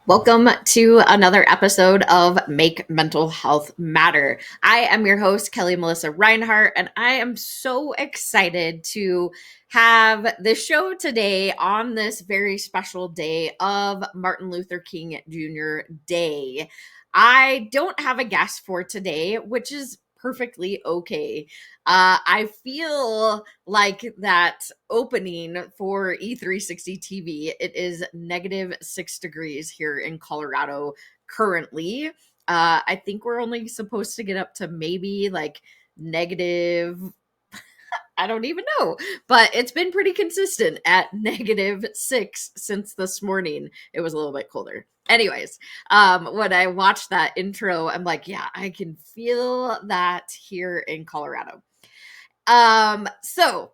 Welcome to another episode of Make Mental Health Matter. I am your host, Kelli Melissa Reinhardt, and I am so excited to have the show today on this very special day of Martin Luther King Jr. Day. I don't have a guest for today, which is perfectly okay. I feel like that opening for E360 TV. It is -6 degrees here in Colorado currently. I think we're only supposed to get up to maybe like negative, I don't even know, but it's been pretty consistent at -6 since this morning. It was a little bit colder. Anyways, when I watched that intro, I'm like, yeah, I can feel that here in Colorado. So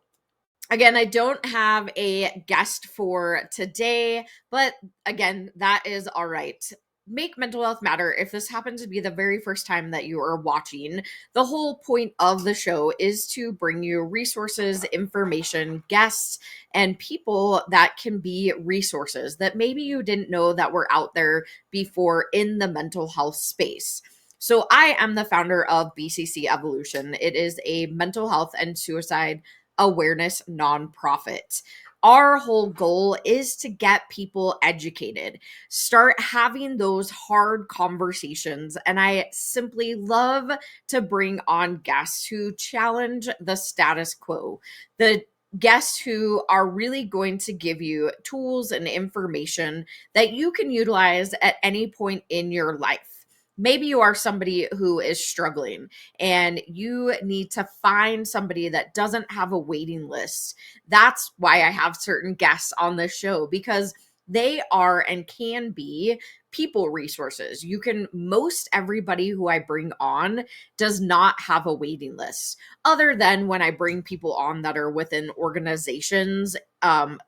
again, I don't have a guest for today, but again, that is all right. Make mental health matter. If this happens to be the very first time that you are watching, the whole point of the show is to bring you resources, information, guests, and people that can be resources that maybe you didn't know that were out there before in the mental health space. So, I am the founder of BCC Evolution. It is a mental health and suicide awareness nonprofit. Our whole goal is to get people educated, start having those hard conversations. And I simply love to bring on guests who challenge the status quo, the guests who are really going to give you tools and information that you can utilize at any point in your life. Maybe you are somebody who is struggling and you need to find somebody that doesn't have a waiting list. That's why I have certain guests on this show, because they are and can be people resources. Most everybody who I bring on does not have a waiting list, other than when I bring people on that are within organizations.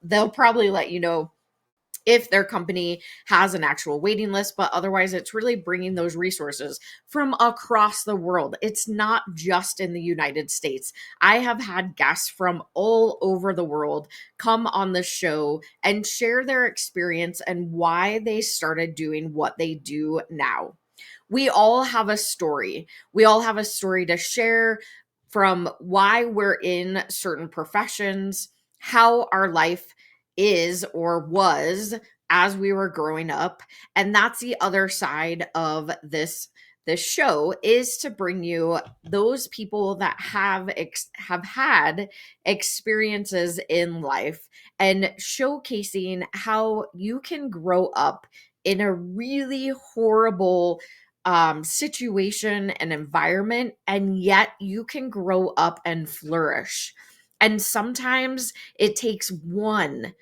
They'll probably let you know if their company has an actual waiting list, but otherwise it's really bringing those resources from across the world. It's not just in the United States. I have had guests from all over the world come on the show and share their experience and why they started doing what they do now. We all have a story. We all have a story to share, from why we're in certain professions, how our life is or was as we were growing up. And that's the other side of this show, is to bring you those people that have had experiences in life and showcasing how you can grow up in a really horrible situation and environment, and yet you can grow up and flourish. And sometimes it takes one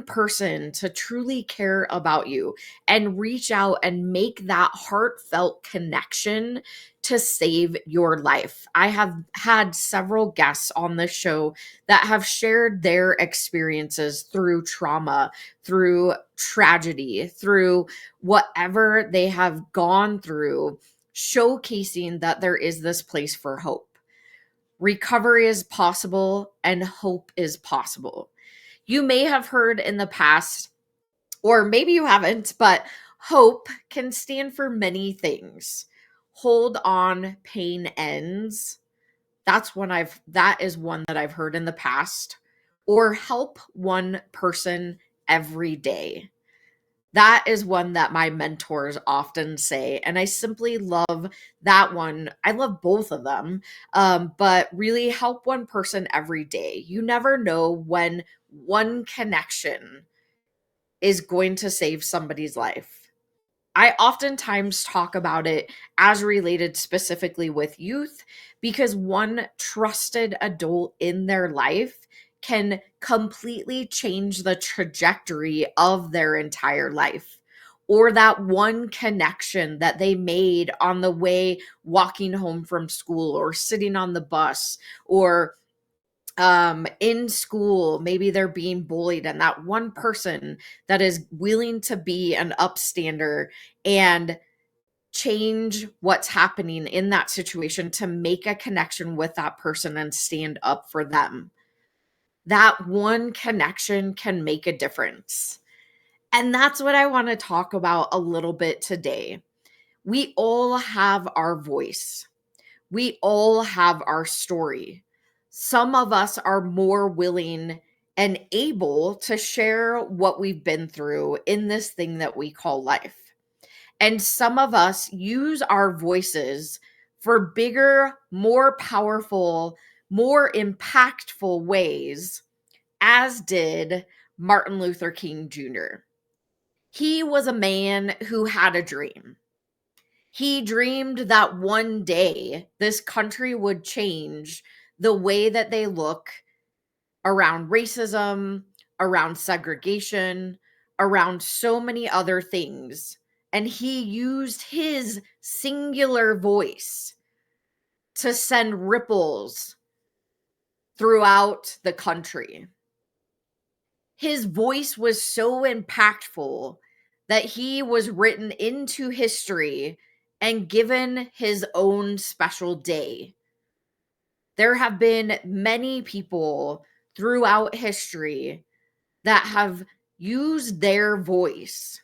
person to truly care about you and reach out and make that heartfelt connection to save your life. I have had several guests on this show that have shared their experiences through trauma, through tragedy, through whatever they have gone through, showcasing that there is this place for hope. Recovery is possible and hope is possible. You may have heard in the past, or maybe you haven't, but hope can stand for many things. Hold on, pain ends. That is one that I've heard in the past. Or help one person every day. That is one that my mentors often say. And I simply love that one. I love both of them. But really help one person every day. You never know when one connection is going to save somebody's life. I oftentimes talk about it as related specifically with youth, because one trusted adult in their life can completely change the trajectory of their entire life. Or that one connection that they made on the way walking home from school, or sitting on the bus, or in school, maybe they're being bullied, and that one person that is willing to be an upstander and change what's happening in that situation to make a connection with that person and stand up for them. That one connection can make a difference. And that's what I want to talk about a little bit today. We all have our voice. We all have our story. Some of us are more willing and able to share what we've been through in this thing that we call life. And some of us use our voices for bigger, more powerful, more impactful ways, as did Martin Luther King Jr. He was a man who had a dream. He dreamed that one day this country would change the way that they look around racism, around segregation, around so many other things. And he used his singular voice to send ripples throughout the country. His voice was so impactful that he was written into history and given his own special day. There have been many people throughout history that have used their voice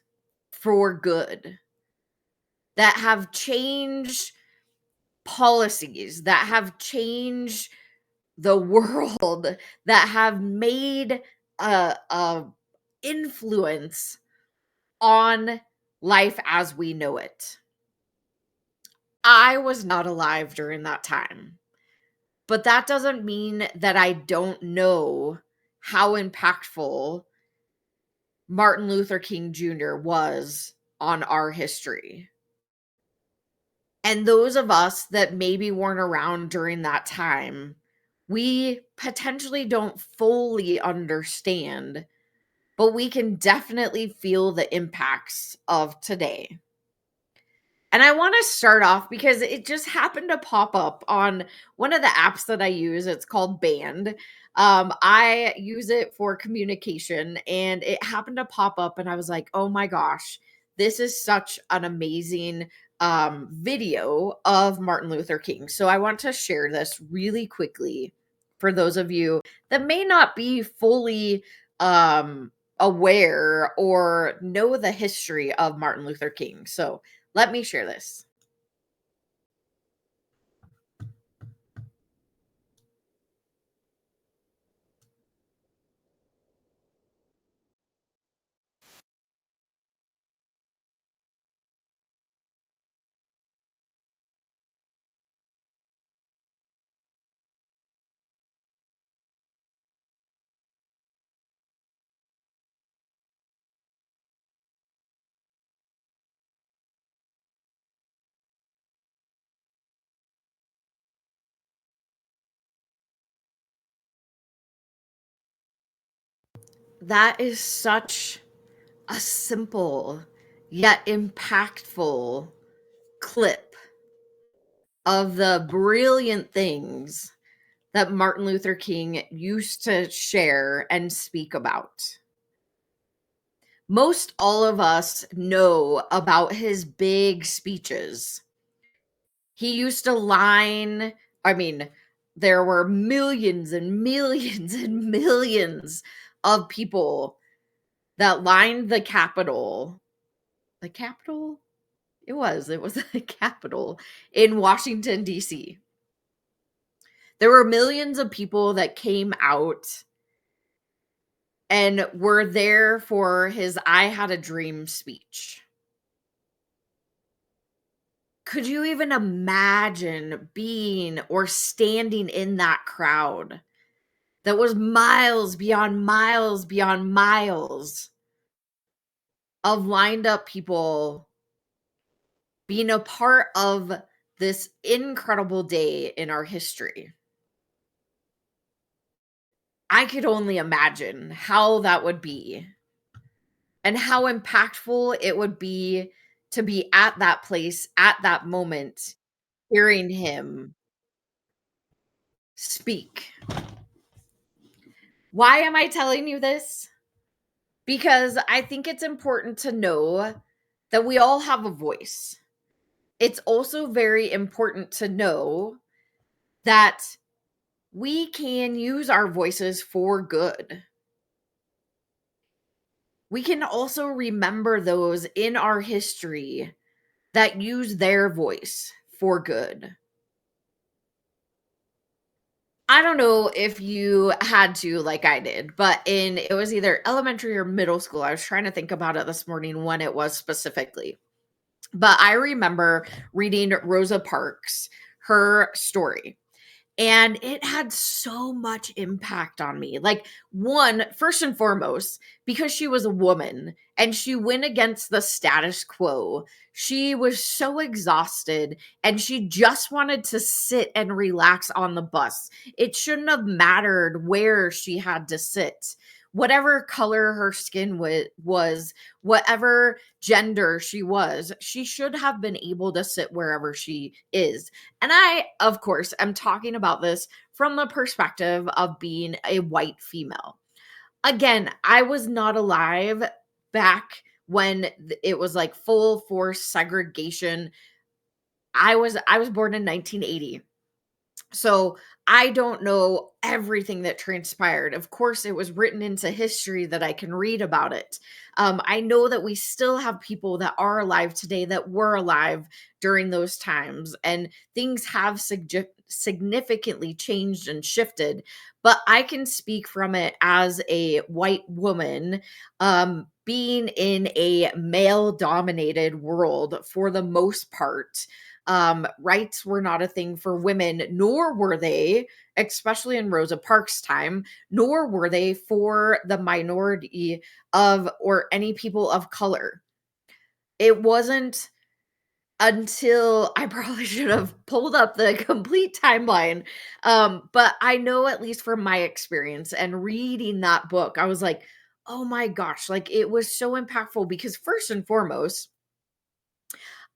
for good, that have changed policies, that have changed the world, that have made a influence on life as we know it. I was not alive during that time, but that doesn't mean that I don't know how impactful Martin Luther King Jr. was on our history. And those of us that maybe weren't around during that time, we potentially don't fully understand, but we can definitely feel the impacts of today. And I want to start off because it just happened to pop up on one of the apps that I use. It's called Band. I use it for communication and it happened to pop up, and I was like, oh my gosh, this is such an amazing video of Martin Luther King. So I want to share this really quickly for those of you that may not be fully aware or know the history of Martin Luther King. So let me share this. That is such a simple yet impactful clip of the brilliant things that Martin Luther King used to share and speak about. Most all of us know about his big speeches. He used to line, I mean, there were millions and millions and millions of people that lined the Capitol. The Capitol? It was the Capitol in Washington, D.C. There were millions of people that came out and were there for his I Had a Dream speech. Could you even imagine being or standing in that crowd that was miles beyond miles beyond miles of lined up people being a part of this incredible day in our history? I could only imagine how that would be and how impactful it would be to be at that place at that moment, hearing him speak. Why am I telling you this? Because I think it's important to know that we all have a voice. It's also very important to know that we can use our voices for good. we can also remember those in our history that use their voice for good. I don't know if you had to like I did, but in it was either elementary or middle school. I was trying to think about it this morning when it was specifically. But I remember reading Rosa Parks, her story. And it had so much impact on me. Like, one, first and foremost, because she was a woman and she went against the status quo. She was so exhausted and she just wanted to sit and relax on the bus. It shouldn't have mattered where she had to sit. Whatever color her skin was, whatever gender she was, she should have been able to sit wherever she is. And I, of course, am talking about this from the perspective of being a white female. Again, I was not alive back when it was like full force segregation. I was born in 1980. So I don't know everything that transpired. Of course, it was written into history that I can read about it. I know that we still have people that are alive today that were alive during those times, and things have significantly changed and shifted. But I can speak from it as a white woman, being in a male dominated world for the most part. Rights were not a thing for women, nor were they, especially in Rosa Parks' time, nor were they for the minority of or any people of color. It wasn't until I probably should have pulled up the complete timeline. But I know, at least from my experience and reading that book, I was like, oh my gosh, like it was so impactful because, first and foremost,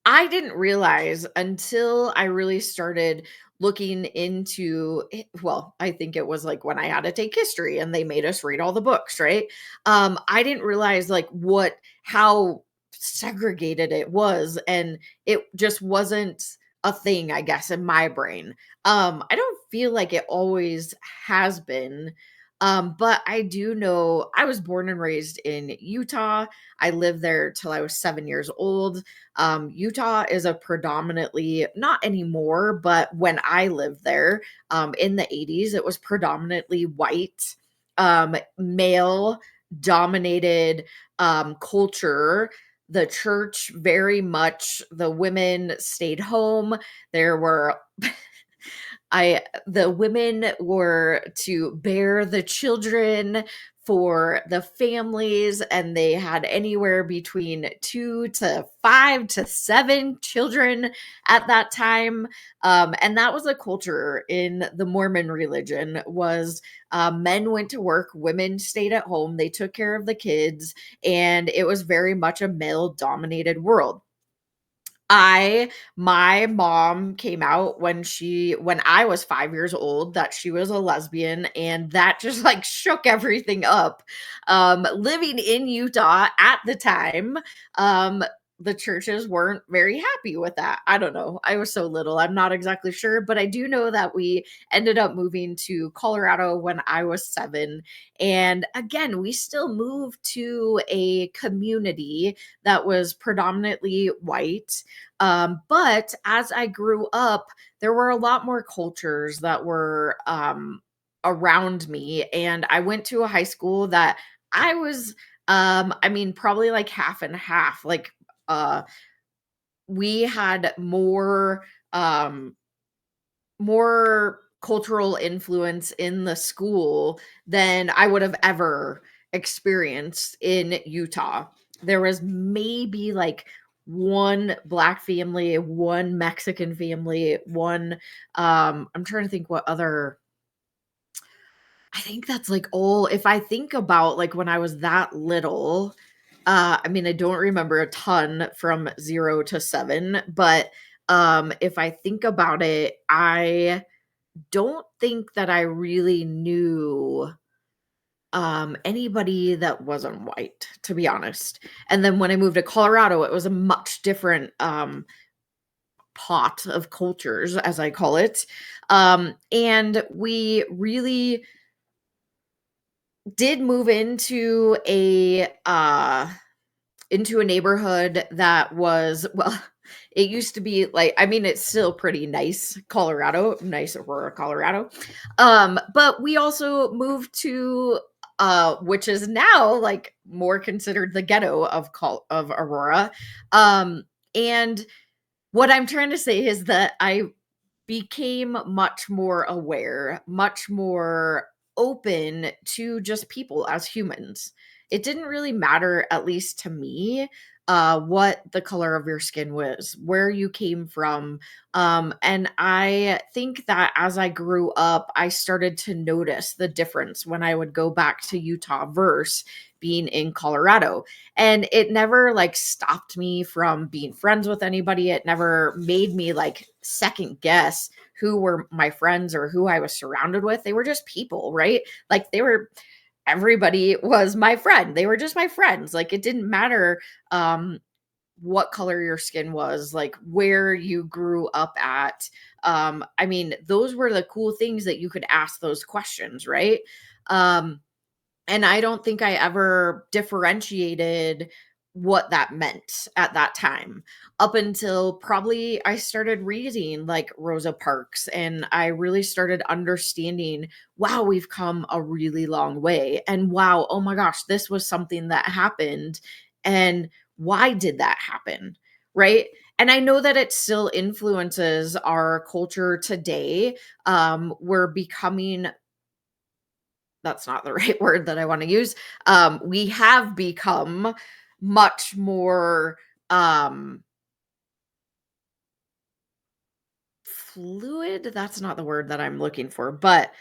I didn't realize until I really started looking into it. Well, I think it was like when I had to take history and they made us read all the books, right? I didn't realize like how segregated it was, and it just wasn't a thing, I guess, in my brain. I don't feel like it always has been. But I do know I was born and raised in Utah. I lived there till I was 7 years old. Utah is a predominantly, not anymore, but when I lived there, in the 80s, it was predominantly white, male dominated culture. The church, very much, the women stayed home. There were the women were to bear the children for the families, and they had anywhere between 2 to 5 to 7 children at that time. And that was a culture in the Mormon religion. Was Men went to work, women stayed at home, they took care of the kids, and it was very much a male dominated world. I My mom came out when I was 5 years old that she was a lesbian, and that just, like, shook everything up. Living in Utah at the time, um, the churches weren't very happy with that. I don't know. I was so little, I'm not exactly sure, but I do know that we ended up moving to Colorado when I was 7, and again, we still moved to a community that was predominantly white. But as I grew up, there were a lot more cultures that were around me. And I went to a high school that I was, I mean, probably like half and half. Like, uh, we had um, more cultural influence in the school than I would have ever experienced in Utah. There was maybe like one black family, one Mexican family, one I'm trying to think what other. I think that's like all. If I think about like when I was that little, I mean, I don't remember a ton from 0 to 7, but if I think about it, I don't think that I really knew anybody that wasn't white, to be honest. And then when I moved to Colorado, it was a much different pot of cultures, as I call it. And we really did move into a neighborhood that was, well, it used to be like, I mean, it's still pretty nice, Colorado, nice Aurora, Colorado. But we also moved to which is now like more considered the ghetto of Aurora. And what I'm trying to say is that I became much more aware, much more open to just people as humans. It didn't really matter, at least to me, what the color of your skin was, where you came from. And I think that as I grew up, I started to notice the difference when I would go back to Utah versus being in Colorado. And it never like stopped me from being friends with anybody. It never made me like second guess who were my friends or who I was surrounded with. They were just people, right? Like everybody was my friend. They were just my friends. Like it didn't matter what color your skin was, like where you grew up at. I mean, those were the cool things that you could ask those questions, right? Um and I don't think I ever differentiated what that meant at that time up until probably I started reading like Rosa Parks and I really started understanding, wow, we've come a really long way. And wow, oh my gosh, this was something that happened. And why did that happen? Right. And I know that it still influences our culture today. We're becoming, that's not the right word that I want to use. We have become much more um fluid. That's not the word that I'm looking for, but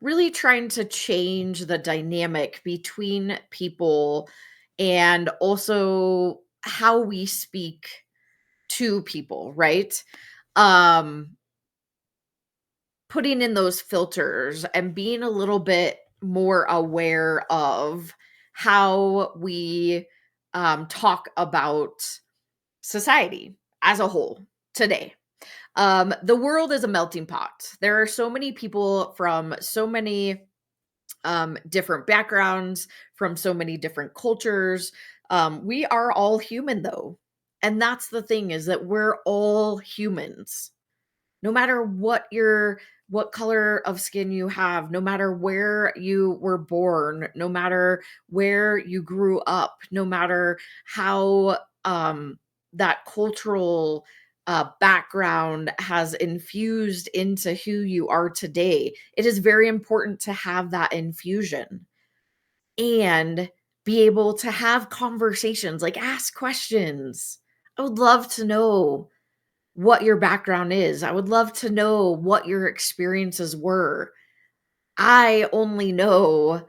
really trying to change the dynamic between people and also how we speak to people, right? Um Putting in those filters and being a little bit more aware of how we talk about society as a whole today. The world is a melting pot. There are so many people from so many different backgrounds, from so many different cultures. We are all human, though. And that's the thing, is that we're all humans, no matter what color of skin you have, no matter where you were born, no matter where you grew up, no matter how that cultural background has infused into who you are today. It is very important to have that infusion and be able to have conversations, like ask questions. I would love to know what your background is. I would love to know what your experiences were. I only know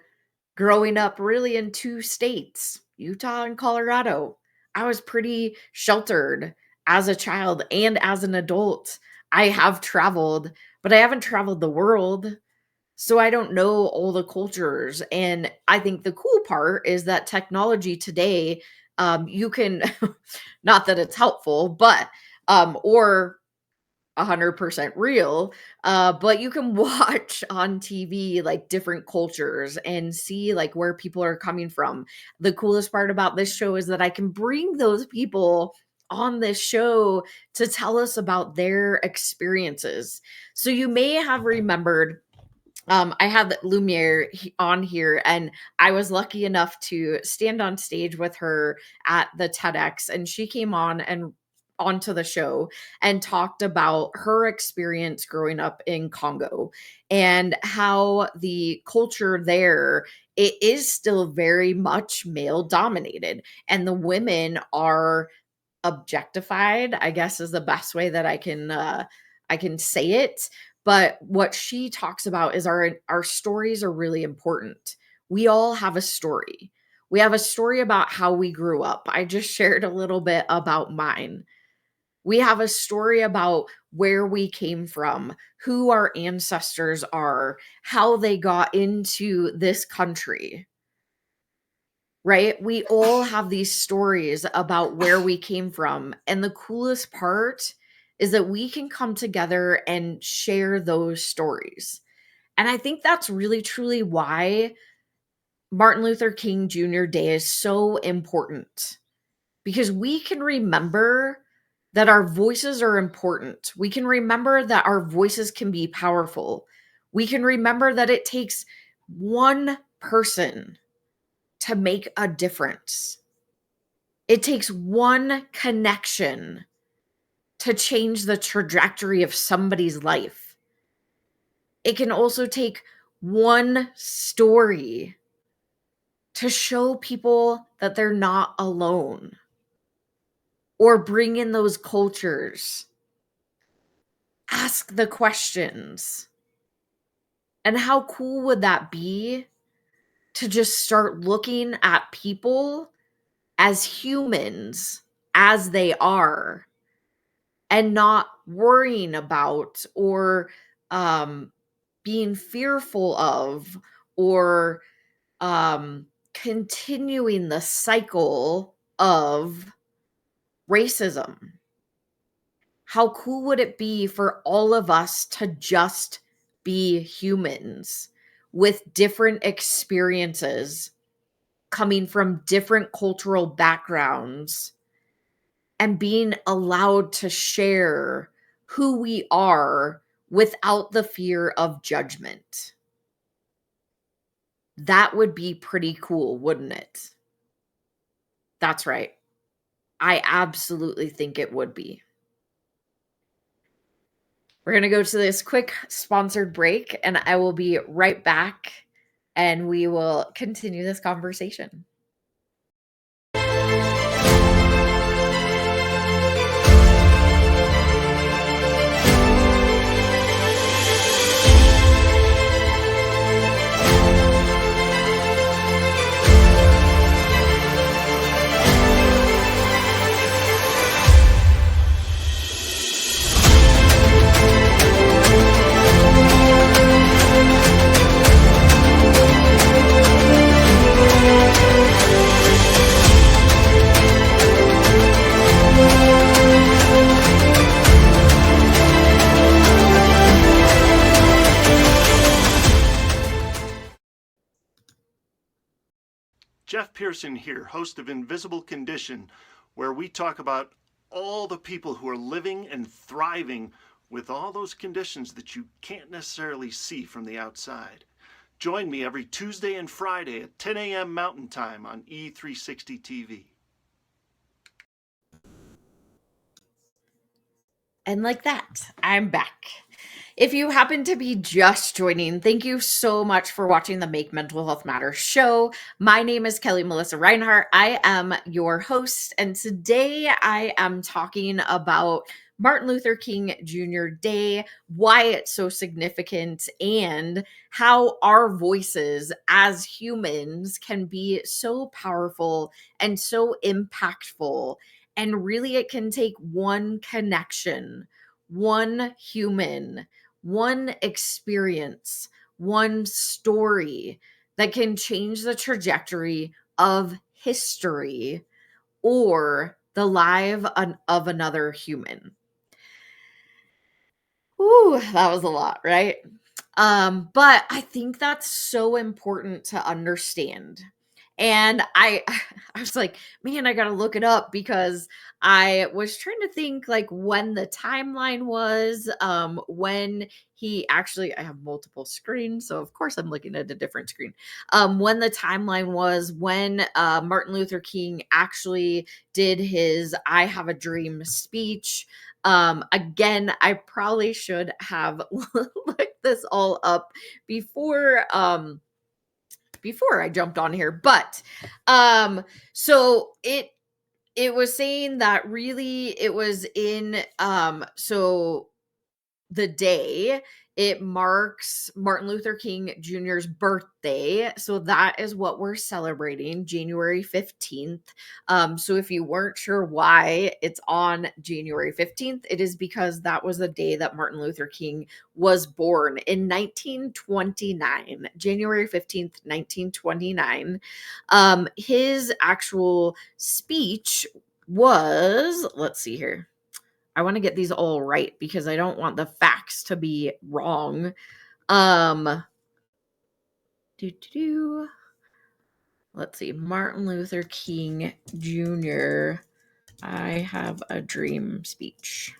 growing up really in 2 states, Utah and Colorado. I was pretty sheltered as a child and as an adult. I have traveled, but I haven't traveled the world. So I don't know all the cultures. And I think the cool part is that technology today, you can, not that it's helpful, but, or 100% real, but you can watch on TV like different cultures and see like where people are coming from. The coolest part about this show is that I can bring those people on this show to tell us about their experiences. So you may have remembered, I had Lumiere on here, and I was lucky enough to stand on stage with her at the TEDx, and she came on and onto the show and talked about her experience growing up in Congo and how the culture there, it is still very much male dominated, and the women are objectified, I guess is the best way that I can say it. But what she talks about is our stories are really important. We all have a story. We have a story about how we grew up. I just shared a little bit about mine. We have a story about where we came from, who our ancestors are, how they got into this country, right? We all have these stories about where we came from. And the coolest part is that we can come together and share those stories. And I think that's really truly why Martin Luther King Jr. Day is so important because we can remember that our voices are important. We can remember that our voices can be powerful. We can remember that it takes one person to make a difference. It takes one connection to change the trajectory of somebody's life. It can also take one story to show people that they're not alone or bring in those cultures. Ask the questions. And how cool would that be to just start looking at people as humans as they are and not worrying about or being fearful of or continuing the cycle of racism. How cool would it be for all of us to just be humans with different experiences coming from different cultural backgrounds and being allowed to share who we are without the fear of judgment? That would be pretty cool, wouldn't it? That's right. I absolutely think it would be. We're going to go to this quick sponsored break, and I will be right back and we will continue this conversation. Jeff Pearson here, host of Invisible Condition, where we talk about all the people who are living and thriving with all those conditions that you can't necessarily see from the outside. Join me every Tuesday and Friday at 10 a.m. Mountain Time on E360 TV. And like that, I'm back. If you happen to be just joining, thank you so much for watching the Make Mental Health Matter show. My name is Kelli Melissa Reinhardt. I am your host, and today I am talking about Martin Luther King Jr. Day, why it's so significant, and how our voices as humans can be so powerful and so impactful. And really, it can take one connection, one human, one experience, one story that can change the trajectory of history or the life of another human. Ooh, that was a lot, right? But I think that's so important to understand. And I was like, man, I gotta look it up because I was trying to think like when the timeline was, when he actually, I have multiple screens, so of course I'm looking at a different screen. When the timeline was when Martin Luther King actually did his I Have a Dream speech. Again, I probably should have looked this all up before before I jumped on here, but so it was saying that really it was in so the day it marks Martin Luther King Jr.'s birthday. So that is what we're celebrating, January 15th. So if you weren't sure why it's on January 15th, it is because that was the day that Martin Luther King was born in 1929, January 15th, 1929. His actual speech was, let's see here. I want to get these all right because I don't want the facts to be wrong. Um, let's see, Martin Luther King Jr. I Have a Dream speech.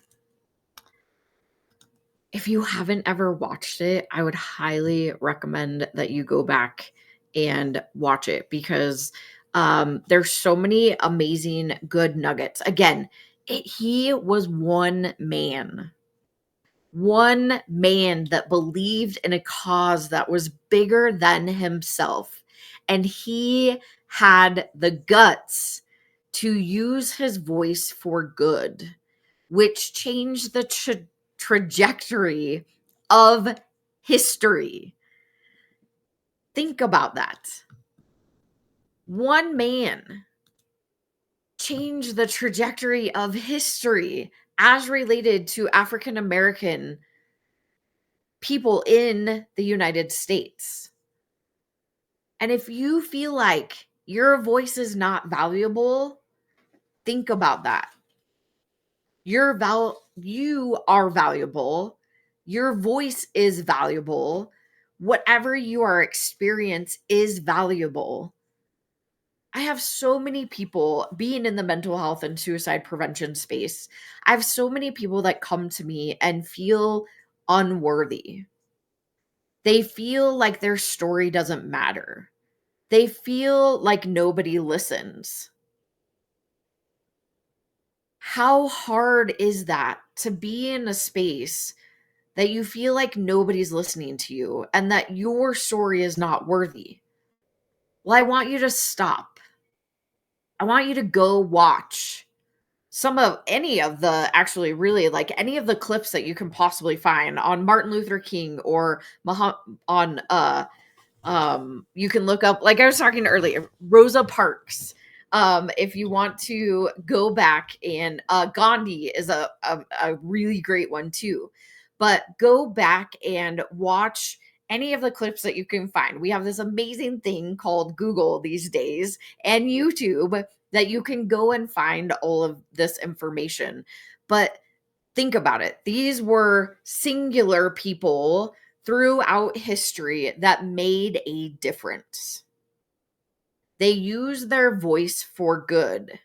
If you haven't ever watched it, I would highly recommend that you go back and watch it because there's so many amazing good nuggets. Again, he was one man that believed in a cause that was bigger than himself. And he had the guts to use his voice for good, which changed the trajectory of history. Think about that. One man changed the trajectory of history as related to African American people in the United States. And if you feel like your voice is not valuable, think about that. You are valuable. Your voice is valuable. Whatever you are experience is valuable. I have so many people being in the mental health and suicide prevention space. I have so many people that come to me and feel unworthy. They feel like their story doesn't matter. They feel like nobody listens. How hard is that to be in a space that you feel like nobody's listening to you and that your story is not worthy? Well, I want you to stop. I want you to go watch some of any of the actually really like any of the clips that you can possibly find on Martin Luther King or on you can look up, like I was talking earlier, Rosa Parks. If you want to go back, and Gandhi is a really great one too. But go back and watch any of the clips that you can find. We have this amazing thing called Google these days and YouTube that you can go and find all of this information. But think about it. These were singular people throughout history that made a difference. They used their voice for good.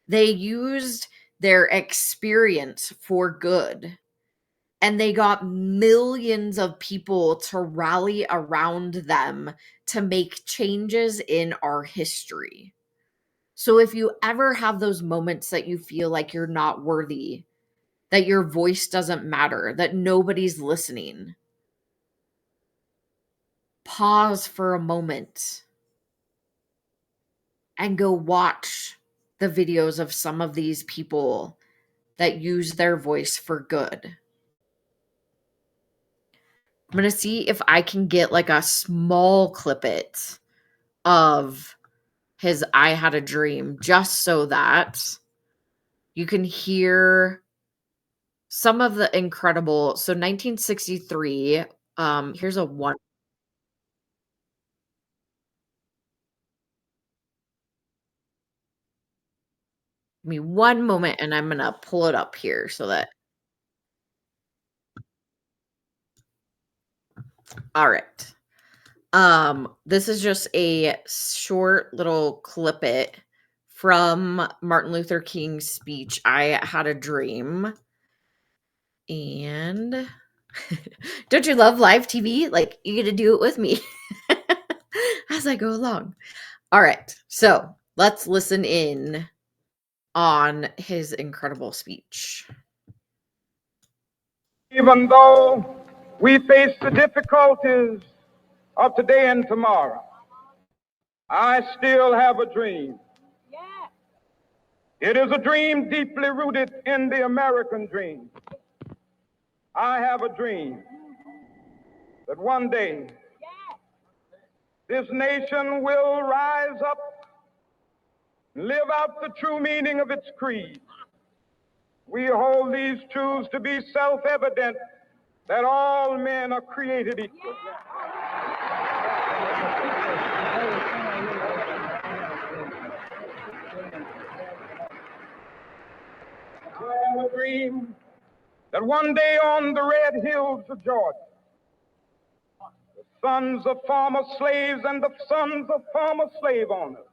They used their experience for good. And they got millions of people to rally around them to make changes in our history. So if you ever have those moments that you feel like you're not worthy, that your voice doesn't matter, that nobody's listening, pause for a moment and go watch the videos of some of these people that use their voice for good. I'm going to see if I can get like a small clippet of his I Had a Dream just so that you can hear some of the incredible. So 1963, here's a one. Give me one moment and I'm going to pull it up here so that. All right. This is just a short little clippet from Martin Luther King's speech, I Had a Dream. And don't you love live TV? Like, you get to do it with me as I go along. All right. So let's listen in on his incredible speech. Even though we face the difficulties of today and tomorrow, I still have a dream. It is a dream deeply rooted in the American dream. I have a dream that one day this nation will rise up and live out the true meaning of its creed. We hold these truths to be self-evident, that all men are created equal. I have a dream that one day on the red hills of Georgia, the sons of former slaves and the sons of former slave owners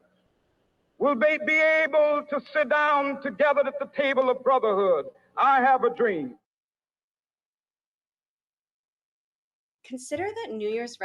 will be able to sit down together at the table of brotherhood. I have a dream. Consider that New Year's